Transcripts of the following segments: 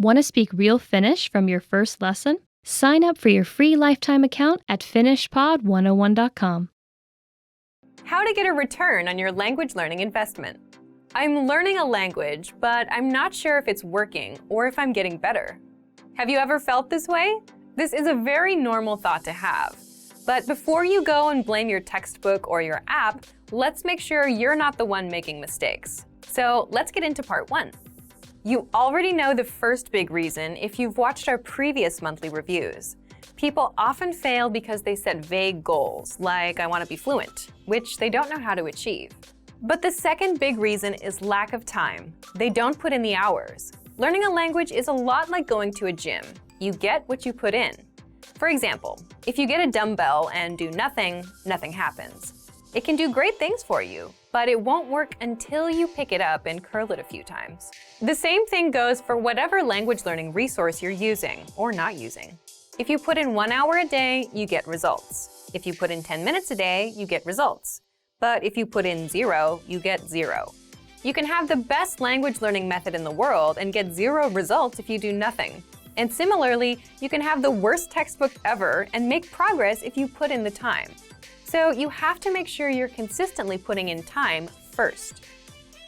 Want to speak real Finnish from your first lesson? Sign up for your free lifetime account at finishpod101.com. How to get a return on your language learning investment. I'm learning a language, but I'm not sure if it's working or if I'm getting better. Have you ever felt this way? This is a very normal thought to have. But before you go and blame your textbook or your app, let's make sure you're not the one making mistakes. So let's get into part 1. You already know the first big reason if you've watched our previous monthly reviews. People often fail because they set vague goals, like I want to be fluent, which they don't know how to achieve. But the second big reason is lack of time. They don't put in the hours. Learning a language is a lot like going to a gym. You get what you put in. For example, if you get a dumbbell and do nothing, nothing happens. It can do great things for you, but it won't work until you pick it up and curl it a few times. The same thing goes for whatever language learning resource you're using or not using. If you put in 1 hour a day, you get results. If you put in 10 minutes a day, you get results. But if you put in 0, you get 0. You can have the best language learning method in the world and get 0 results if you do nothing. And similarly, you can have the worst textbook ever and make progress if you put in the time. So you have to make sure you're consistently putting in time first.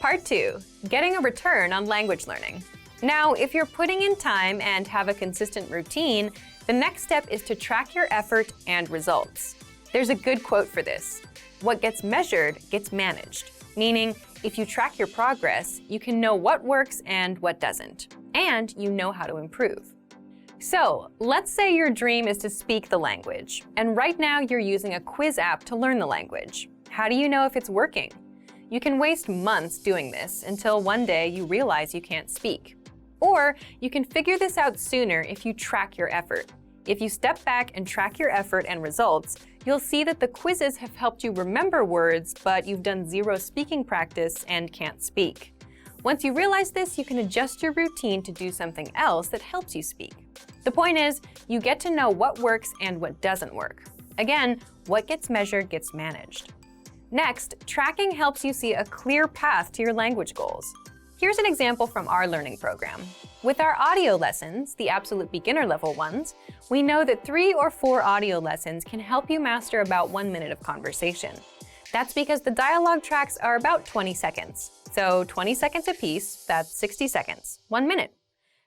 Part 2. Getting a return on language learning. Now, if you're putting in time and have a consistent routine, the next step is to track your effort and results. There's a good quote for this. What gets measured gets managed. Meaning, if you track your progress, you can know what works and what doesn't. And you know how to improve. So, let's say your dream is to speak the language, and right now you're using a quiz app to learn the language. How do you know if it's working? You can waste months doing this until one day you realize you can't speak. Or you can figure this out sooner if you track your effort. If you step back and track your effort and results, you'll see that the quizzes have helped you remember words, but you've done 0 speaking practice and can't speak. Once you realize this, you can adjust your routine to do something else that helps you speak. The point is, you get to know what works and what doesn't work. Again, what gets measured gets managed. Next, tracking helps you see a clear path to your language goals. Here's an example from our learning program. With our audio lessons, the absolute beginner level ones, we know that 3 or 4 audio lessons can help you master about 1 minute of conversation. That's because the dialogue tracks are about 20 seconds. So 20 seconds apiece, that's 60 seconds, 1 minute.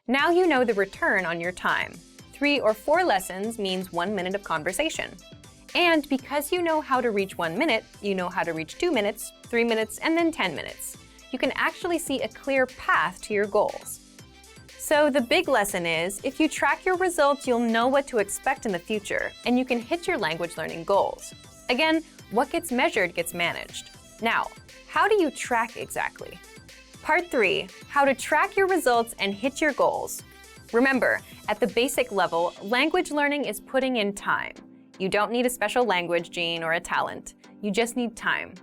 Now you know the return on your time. 3 or 4 lessons means 1 minute of conversation. And because you know how to reach 1 minute, you know how to reach 2 minutes, 3 minutes, and then 10 minutes. You can actually see a clear path to your goals. So the big lesson is, if you track your results, you'll know what to expect in the future, and you can hit your language learning goals. Again, what gets measured gets managed. Now, how do you track exactly? Part 3, how to track your results and hit your goals. Remember, at the basic level, language learning is putting in time. You don't need a special language gene or a talent. You just need time.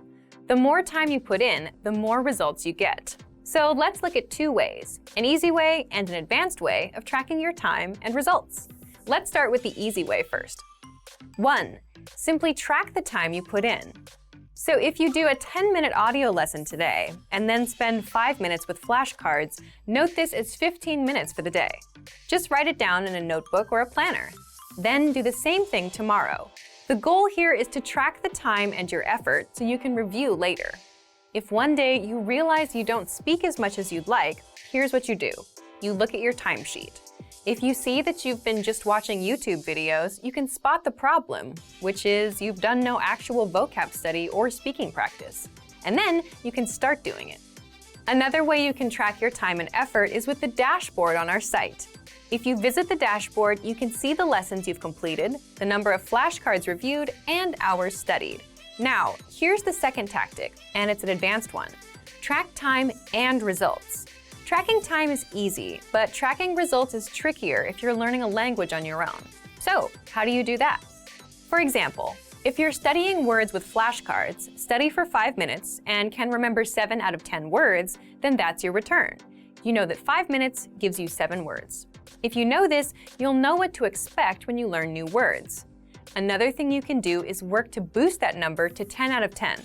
The more time you put in, the more results you get. So let's look at 2 ways, an easy way and an advanced way of tracking your time and results. Let's start with the easy way first. 1. Simply track the time you put in. So if you do a 10-minute audio lesson today and then spend 5 minutes with flashcards, note this as 15 minutes for the day. Just write it down in a notebook or a planner. Then do the same thing tomorrow. The goal here is to track the time and your effort so you can review later. If one day you realize you don't speak as much as you'd like, here's what you do. You look at your timesheet. If you see that you've been just watching YouTube videos, you can spot the problem, which is you've done no actual vocab study or speaking practice. And then you can start doing it. Another way you can track your time and effort is with the dashboard on our site. If you visit the dashboard, you can see the lessons you've completed, the number of flashcards reviewed, and hours studied. Now, here's the second tactic, and it's an advanced one. Track time and results. Tracking time is easy, but tracking results is trickier if you're learning a language on your own. So, how do you do that? For example, if you're studying words with flashcards, study for 5 minutes and can remember 7 out of 10 words, then that's your return. You know that 5 minutes gives you 7 words. If you know this, you'll know what to expect when you learn new words. Another thing you can do is work to boost that number to 10 out of 10.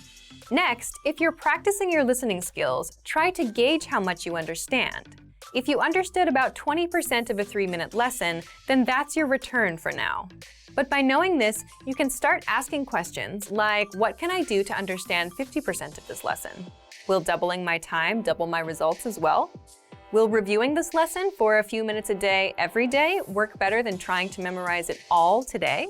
Next, if you're practicing your listening skills, try to gauge how much you understand. If you understood about 20% of a 3-minute lesson, then that's your return for now. But by knowing this, you can start asking questions like, what can I do to understand 50% of this lesson? Will doubling my time double my results as well? Will reviewing this lesson for a few minutes a day every day work better than trying to memorize it all today?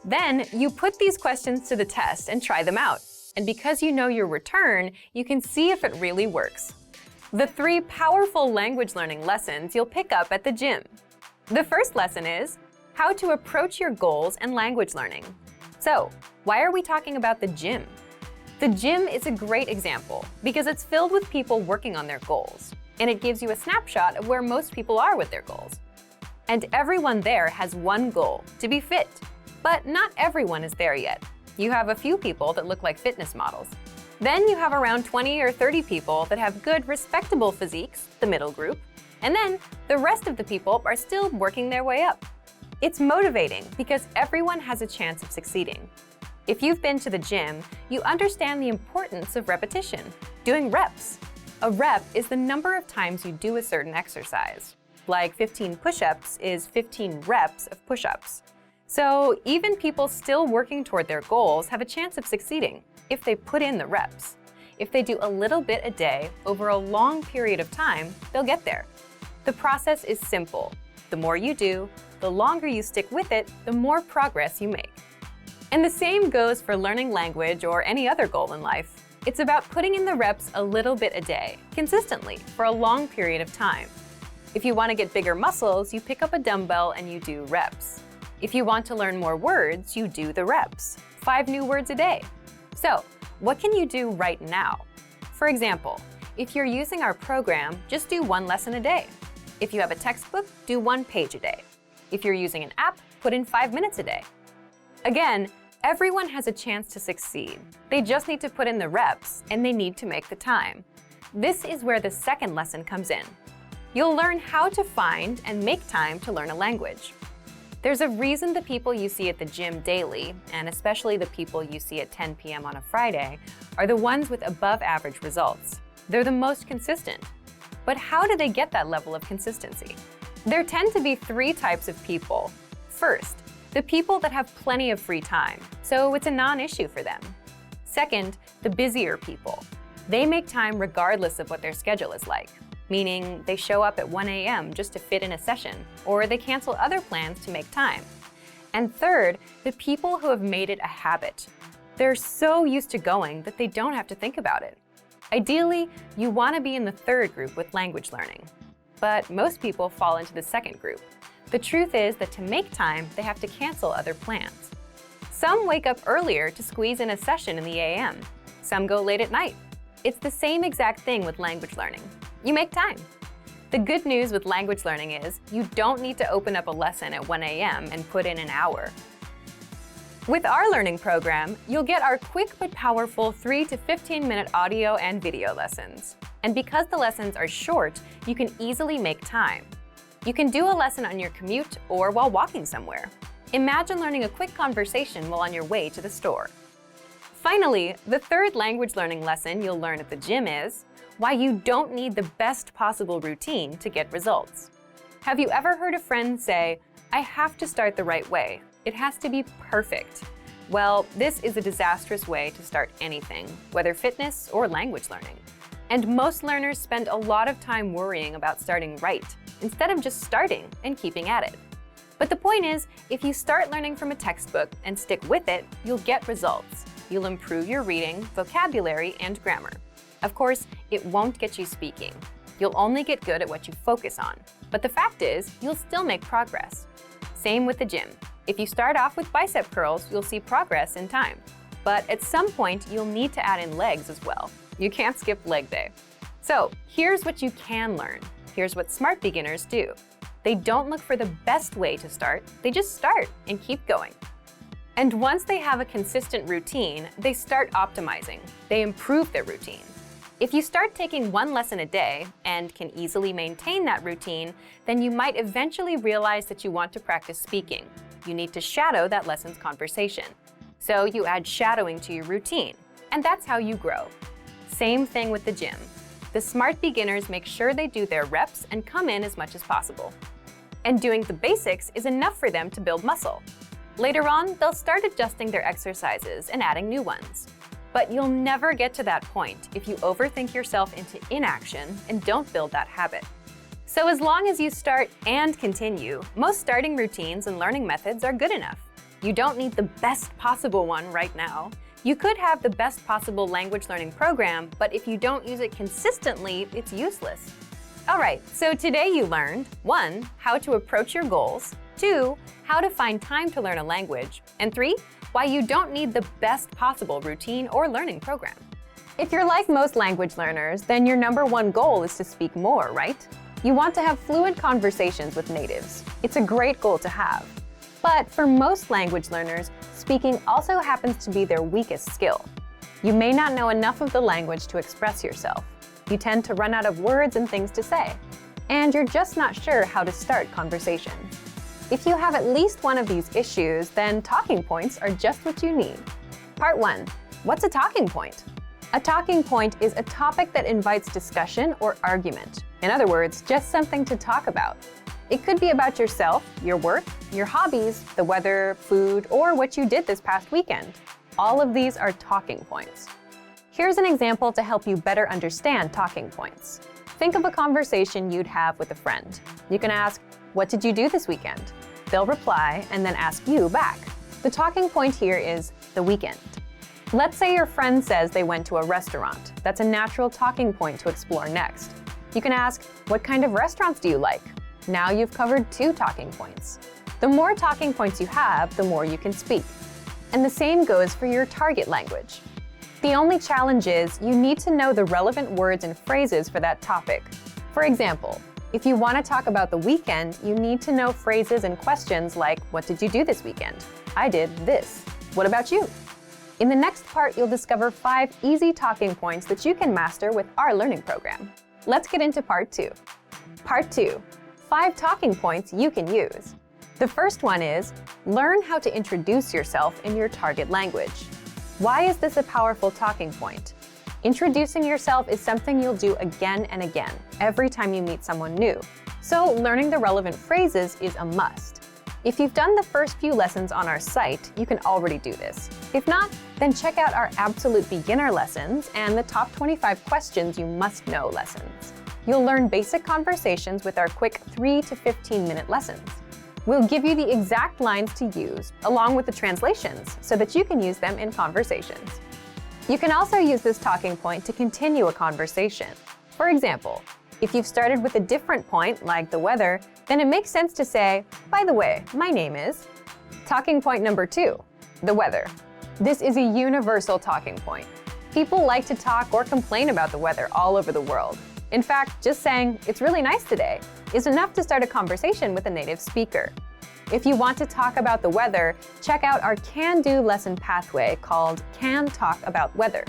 Then you put these questions to the test and try them out. And because you know your return, you can see if it really works. The 3 powerful language learning lessons you'll pick up at the gym. The first lesson is how to approach your goals and language learning. So, why are we talking about the gym? The gym is a great example because it's filled with people working on their goals, and it gives you a snapshot of where most people are with their goals. And everyone there has one goal, to be fit. But not everyone is there yet. You have a few people that look like fitness models. Then you have around 20 or 30 people that have good, respectable physiques, the middle group. And then the rest of the people are still working their way up. It's motivating because everyone has a chance of succeeding. If you've been to the gym, you understand the importance of repetition, doing reps. A rep is the number of times you do a certain exercise. Like 15 push-ups is 15 reps of push-ups. So even people still working toward their goals have a chance of succeeding if they put in the reps. If they do a little bit a day over a long period of time, they'll get there. The process is simple. The more you do, the longer you stick with it, the more progress you make. And the same goes for learning language or any other goal in life. It's about putting in the reps a little bit a day, consistently, for a long period of time. If you want to get bigger muscles, you pick up a dumbbell and you do reps. If you want to learn more words, you do the reps, 5 new words a day. So, what can you do right now? For example, if you're using our program, just do 1 lesson a day. If you have a textbook, do 1 page a day. If you're using an app, put in 5 minutes a day. Again, everyone has a chance to succeed. They just need to put in the reps, and they need to make the time. This is where the second lesson comes in. You'll learn how to find and make time to learn a language. There's a reason the people you see at the gym daily, and especially the people you see at 10 p.m. on a Friday, are the ones with above-average results. They're the most consistent. But how do they get that level of consistency? There tend to be 3 types of people. First, the people that have plenty of free time, so it's a non-issue for them. Second, the busier people. They make time regardless of what their schedule is like, meaning they show up at 1 a.m. just to fit in a session, or they cancel other plans to make time. And third, the people who have made it a habit. They're so used to going that they don't have to think about it. Ideally, you want to be in the third group with language learning. But most people fall into the second group. The truth is that to make time, they have to cancel other plans. Some wake up earlier to squeeze in a session in the a.m. Some go late at night. It's the same exact thing with language learning. You make time. The good news with language learning is you don't need to open up a lesson at 1 a.m. and put in an hour. With our learning program, you'll get our quick but powerful 3 to 15-minute audio and video lessons. And because the lessons are short, you can easily make time. You can do a lesson on your commute or while walking somewhere. Imagine learning a quick conversation while on your way to the store. Finally, the third language learning lesson you'll learn at the gym is why you don't need the best possible routine to get results. Have you ever heard a friend say, "I have to start the right way. It has to be perfect"? Well, this is a disastrous way to start anything, whether fitness or language learning. And most learners spend a lot of time worrying about starting right, instead of just starting and keeping at it. But the point is, if you start learning from a textbook and stick with it, you'll get results. You'll improve your reading, vocabulary, and grammar. Of course, it won't get you speaking. You'll only get good at what you focus on. But the fact is, you'll still make progress. Same with the gym. If you start off with bicep curls, you'll see progress in time. But at some point, you'll need to add in legs as well. You can't skip leg day. So here's what you can learn. Here's what smart beginners do. They don't look for the best way to start. They just start and keep going. And once they have a consistent routine, they start optimizing. They improve their routine. If you start taking 1 lesson a day and can easily maintain that routine, then you might eventually realize that you want to practice speaking. You need to shadow that lesson's conversation. So you add shadowing to your routine, and that's how you grow. Same thing with the gym. the smart beginners make sure they do their reps and come in as much as possible. And doing the basics is enough for them to build muscle. Later on, they'll start adjusting their exercises and adding new ones. But you'll never get to that point if you overthink yourself into inaction and don't build that habit. So as long as you start and continue, most starting routines and learning methods are good enough. You don't need the best possible one right now. You could have the best possible language learning program, but if you don't use it consistently, it's useless. All right, so today you learned 1. How to approach your goals, 2. How to find time to learn a language, and 3. Why you don't need the best possible routine or learning program. If you're like most language learners, then your #1 goal is to speak more, right? You want to have fluent conversations with natives. It's a great goal to have. But for most language learners, speaking also happens to be their weakest skill. You may not know enough of the language to express yourself. You tend to run out of words and things to say. And you're just not sure how to start conversations. If you have at least one of these issues, then talking points are just what you need. Part 1. What's a talking point? A talking point is a topic that invites discussion or argument. In other words, just something to talk about. It could be about yourself, your work, your hobbies, the weather, food, or what you did this past weekend. All of these are talking points. Here's an example to help you better understand talking points. Think of a conversation you'd have with a friend. You can ask, "What did you do this weekend?" They'll reply and then ask you back. The talking point here is the weekend. Let's say your friend says they went to a restaurant. That's a natural talking point to explore next. You can ask, "What kind of restaurants do you like?" Now you've covered 2 talking points. The more talking points you have, the more you can speak. And the same goes for your target language. The only challenge is you need to know the relevant words and phrases for that topic. For example, if you want to talk about the weekend, you need to know phrases and questions like, "What did you do this weekend?" "I did this." "What about you?" In the next part, you'll discover 5 easy talking points that you can master with our learning program. Let's get into Part 2. Part 2. 5 talking points you can use. The first one is, learn how to introduce yourself in your target language. Why is this a powerful talking point? Introducing yourself is something you'll do again and again, every time you meet someone new. So learning the relevant phrases is a must. If you've done the first few lessons on our site, you can already do this. If not, then check out our absolute beginner lessons and the top 25 questions you must know lessons. You'll learn basic conversations with our quick 3 to 15-minute lessons. We'll give you the exact lines to use, along with the translations, so that you can use them in conversations. You can also use this talking point to continue a conversation. For example, if you've started with a different point, like the weather, then it makes sense to say, "By the way, my name is." Talking point number 2, the weather. This is a universal talking point. People like to talk or complain about the weather all over the world. In fact, just saying, "It's really nice today," is enough to start a conversation with a native speaker. If you want to talk about the weather, check out our can-do lesson pathway called Can Talk About Weather.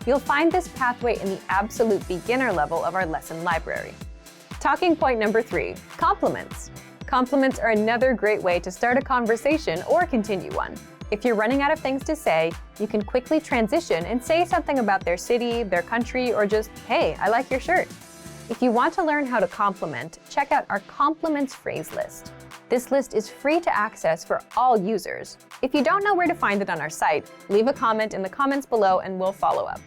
You'll find this pathway in the absolute beginner level of our lesson library. Talking point number 3, compliments. Compliments are another great way to start a conversation or continue one. If you're running out of things to say, you can quickly transition and say something about their city, their country, or just, "Hey, I like your shirt." If you want to learn how to compliment, check out our compliments phrase list. This list is free to access for all users. If you don't know where to find it on our site, leave a comment in the comments below and we'll follow up.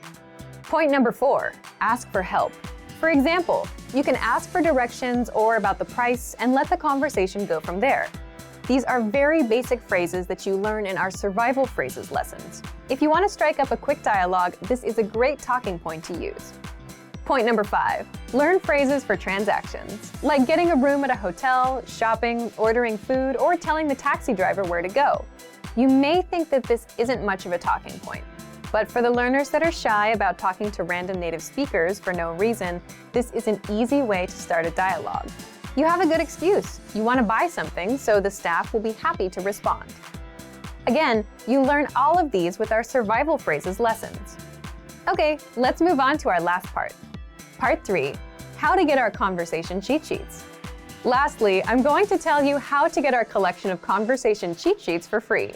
Point number 4, ask for help. For example, you can ask for directions or about the price and let the conversation go from there. These are very basic phrases that you learn in our survival phrases lessons. If you want to strike up a quick dialogue, this is a great talking point to use. Point number 5, learn phrases for transactions, like getting a room at a hotel, shopping, ordering food, or telling the taxi driver where to go. You may think that this isn't much of a talking point, but for the learners that are shy about talking to random native speakers for no reason, this is an easy way to start a dialogue. You have a good excuse. You want to buy something, so the staff will be happy to respond. Again, you learn all of these with our survival phrases lessons. Okay, let's move on to our last part. Part 3, how to get our conversation cheat sheets. Lastly, I'm going to tell you how to get our collection of conversation cheat sheets for free.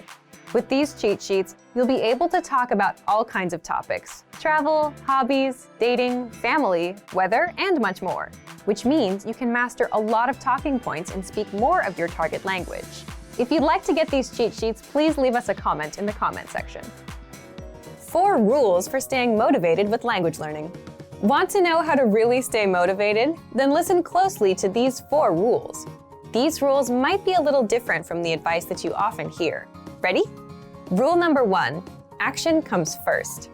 With these cheat sheets, you'll be able to talk about all kinds of topics: travel, hobbies, dating, family, weather, and much more, which means you can master a lot of talking points and speak more of your target language. If you'd like to get these cheat sheets, please leave us a comment in the comment section. 4 rules for staying motivated with language learning. Want to know how to really stay motivated? Then listen closely to these 4 rules. These rules might be a little different from the advice that you often hear. Ready? Rule number 1, action comes first.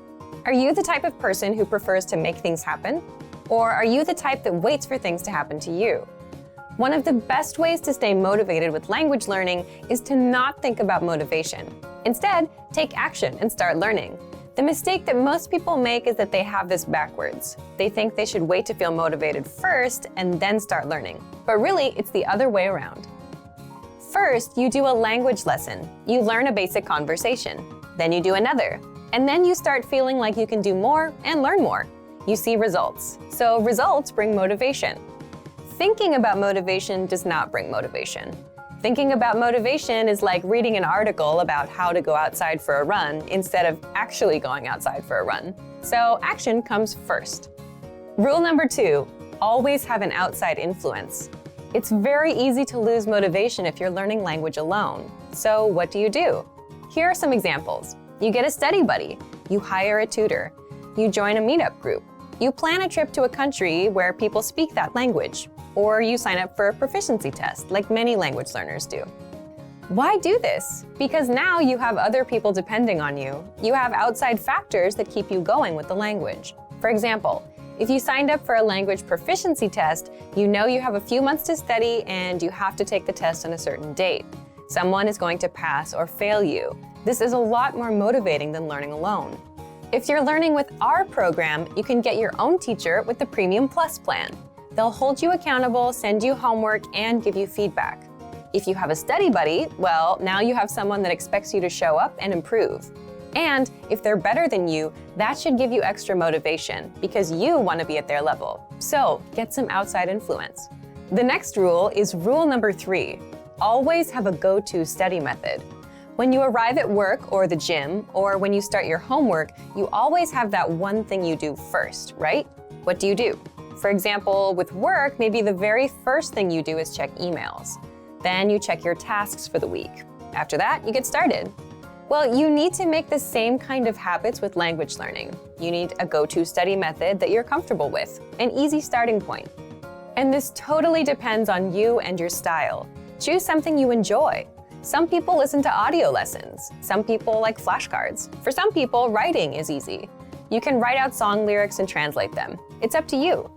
Are you the type of person who prefers to make things happen? Or are you the type that waits for things to happen to you? One of the best ways to stay motivated with language learning is to not think about motivation. Instead, take action and start learning. The mistake that most people make is that they have this backwards. They think they should wait to feel motivated first and then start learning. But really, it's the other way around. First, you do a language lesson. You learn a basic conversation. Then you do another. And then you start feeling like you can do more and learn more. You see results. So results bring motivation. Thinking about motivation does not bring motivation. Thinking about motivation is like reading an article about how to go outside for a run instead of actually going outside for a run. So action comes first. Rule number 2, always have an outside influence. It's very easy to lose motivation if you're learning language alone. So what do? Here are some examples. You get a study buddy. You hire a tutor. You join a meetup group. You plan a trip to a country where people speak that language. Or you sign up for a proficiency test, like many language learners do. Why do this? Because now you have other people depending on you. You have outside factors that keep you going with the language. For example, if you signed up for a language proficiency test, you know you have a few months to study and you have to take the test on a certain date. Someone is going to pass or fail you. This is a lot more motivating than learning alone. If you're learning with our program, you can get your own teacher with the Premium Plus plan. They'll hold you accountable, send you homework, and give you feedback. If you have a study buddy, well, now you have someone that expects you to show up and improve. And if they're better than you, that should give you extra motivation because you want to be at their level. So get some outside influence. The next rule is rule number 3. Always have a go-to study method. When you arrive at work or the gym, or when you start your homework, you always have that one thing you do first, right? What do? For example, with work, maybe the very first thing you do is check emails. Then you check your tasks for the week. After that, you get started. Well, you need to make the same kind of habits with language learning. You need a go-to study method that you're comfortable with, an easy starting point. And this totally depends on you and your style. Choose something you enjoy. Some people listen to audio lessons. Some people like flashcards. For some people, writing is easy. You can write out song lyrics and translate them. It's up to you.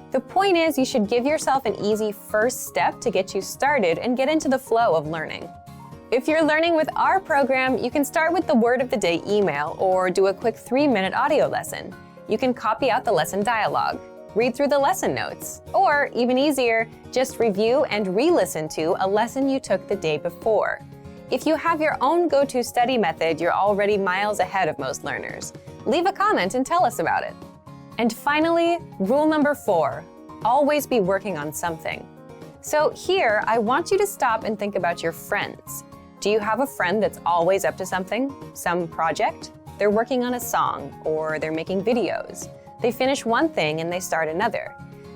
The point is, you should give yourself an easy first step to get you started and get into the flow of learning. If you're learning with our program, you can start with the word of the day email or do a quick 3-minute audio lesson. You can copy out the lesson dialogue, read through the lesson notes, or even easier, just review and re-listen to a lesson you took the day before. If you have your own go-to study method, you're already miles ahead of most learners. Leave a comment and tell us about it. And finally, rule number 4, always be working on something. So here, I want you to stop and think about your friends. Do you have a friend that's always up to something, some project? They're working on a song, or they're making videos. They finish one thing and they start another.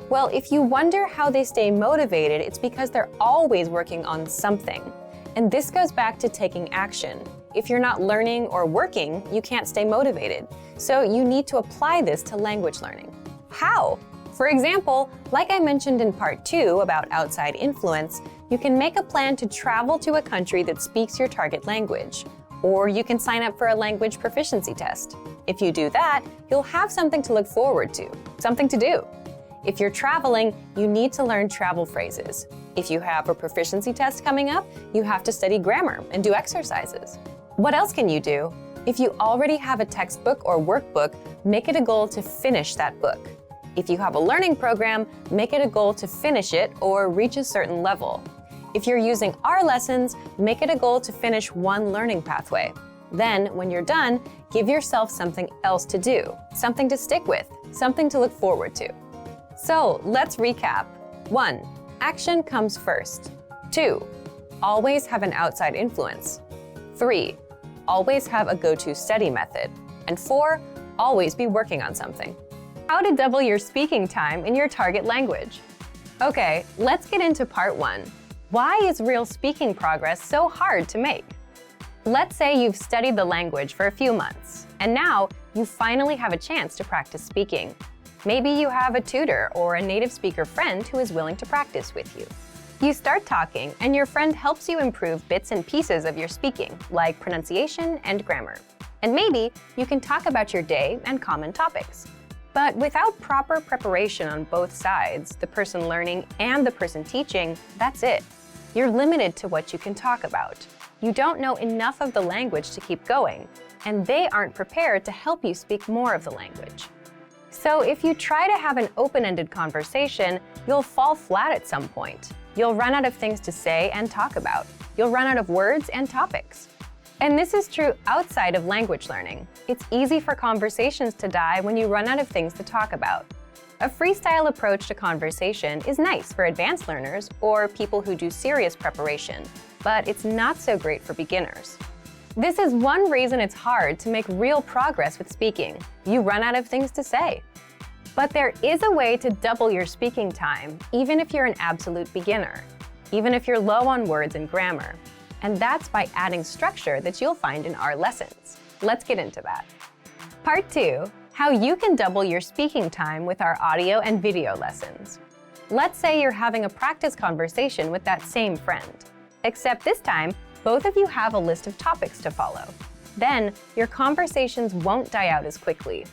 Well, if you wonder how they stay motivated, it's because they're always working on something. And this goes back to taking action. If you're not learning or working, you can't stay motivated. So you need to apply this to language learning. How? For example, like I mentioned in part 2 about outside influence, you can make a plan to travel to a country that speaks your target language. Or you can sign up for a language proficiency test. If you do that, you'll have something to look forward to, something to do. If you're traveling, you need to learn travel phrases. If you have a proficiency test coming up, you have to study grammar and do exercises. What else can you do? If you already have a textbook or workbook, make it a goal to finish that book. If you have a learning program, make it a goal to finish it or reach a certain level. If you're using our lessons, make it a goal to finish one learning pathway. Then, when you're done, give yourself something else to do, something to stick with, something to look forward to. So, let's recap. 1. Action comes first. 2. Always have an outside influence. 3. always have a go-to study method. And 4, always be working on something. How to double your speaking time in your target language. Okay, let's get into part 1. Why is real speaking progress so hard to make? Let's say you've studied the language for a few months, and now you finally have a chance to practice speaking. Maybe you have a tutor or a native speaker friend who is willing to practice with you. You start talking, and your friend helps you improve bits and pieces of your speaking, like pronunciation and grammar. And maybe you can talk about your day and common topics. But without proper preparation on both sides, the person learning and the person teaching, that's it. You're limited to what you can talk about. You don't know enough of the language to keep going, and they aren't prepared to help you speak more of the language. So if you try to have an open-ended conversation, you'll fall flat at some point. You'll run out of things to say and talk about. You'll run out of words and topics. And this is true outside of language learning. It's easy for conversations to die when you run out of things to talk about. A freestyle approach to conversation is nice for advanced learners or people who do serious preparation, but it's not so great for beginners. This is one reason it's hard to make real progress with speaking. You run out of things to say. But there is a way to double your speaking time, even if you're an absolute beginner, even if you're low on words and grammar. And that's by adding structure that you'll find in our lessons. Let's get into that. Part 2, how you can double your speaking time with our audio and video lessons. Let's say you're having a practice conversation with that same friend, except this time, both of you have a list of topics to follow. Then, your conversations won't die out as quickly.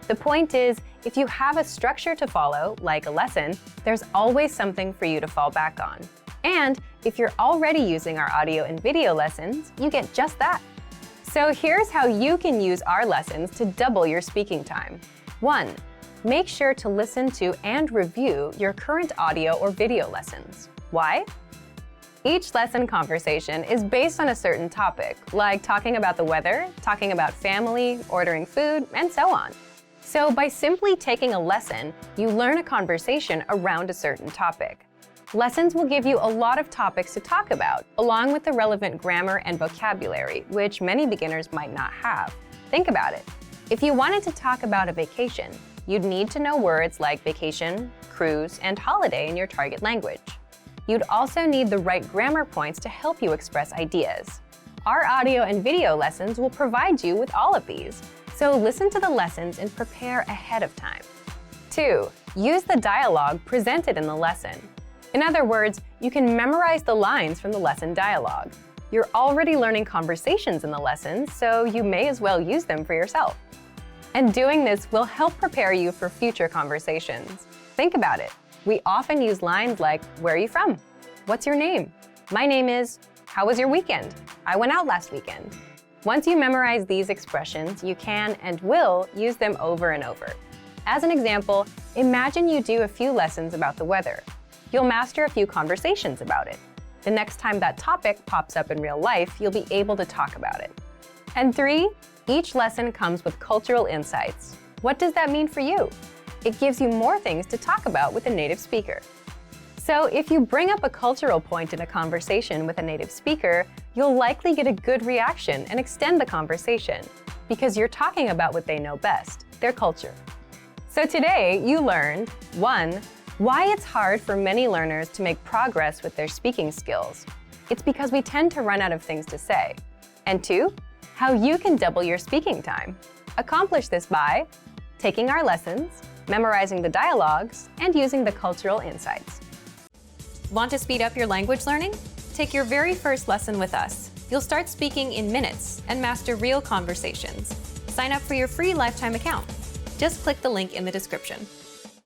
The point is, if you have a structure to follow, like a lesson, there's always something for you to fall back on. And if you're already using our audio and video lessons, you get just that. So here's how you can use our lessons to double your speaking time. 1. Make sure to listen to and review your current audio or video lessons. Why? Each lesson conversation is based on a certain topic, like talking about the weather, talking about family, ordering food, and so on. So by simply taking a lesson, you learn a conversation around a certain topic. Lessons will give you a lot of topics to talk about, along with the relevant grammar and vocabulary, which many beginners might not have. Think about it. If you wanted to talk about a vacation, you'd need to know words like vacation, cruise, and holiday in your target language. You'd also need the right grammar points to help you express ideas. Our audio and video lessons will provide you with all of these, so listen to the lessons and prepare ahead of time. 2. Use the dialogue presented in the lesson. In other words, you can memorize the lines from the lesson dialogue. You're already learning conversations in the lessons, so you may as well use them for yourself. And doing this will help prepare you for future conversations. Think about it. We often use lines like, "Where are you from? What's your name? My name is, how was your weekend? I went out last weekend." Once you memorize these expressions, you can and will use them over and over. As an example, imagine you do a few lessons about the weather. You'll master a few conversations about it. The next time that topic pops up in real life, you'll be able to talk about it. And 3, each lesson comes with cultural insights. What does that mean for you? It gives you more things to talk about with a native speaker. So if you bring up a cultural point in a conversation with a native speaker, you'll likely get a good reaction and extend the conversation, because you're talking about what they know best, their culture. So today you learned 1. Why it's hard for many learners to make progress with their speaking skills. It's because we tend to run out of things to say. And 2, how you can double your speaking time. Accomplish this by taking our lessons, memorizing the dialogues, and using the cultural insights. Want to speed up your language learning? Take your very first lesson with us. You'll start speaking in minutes and master real conversations. Sign up for your free lifetime account. Just click the link in the description.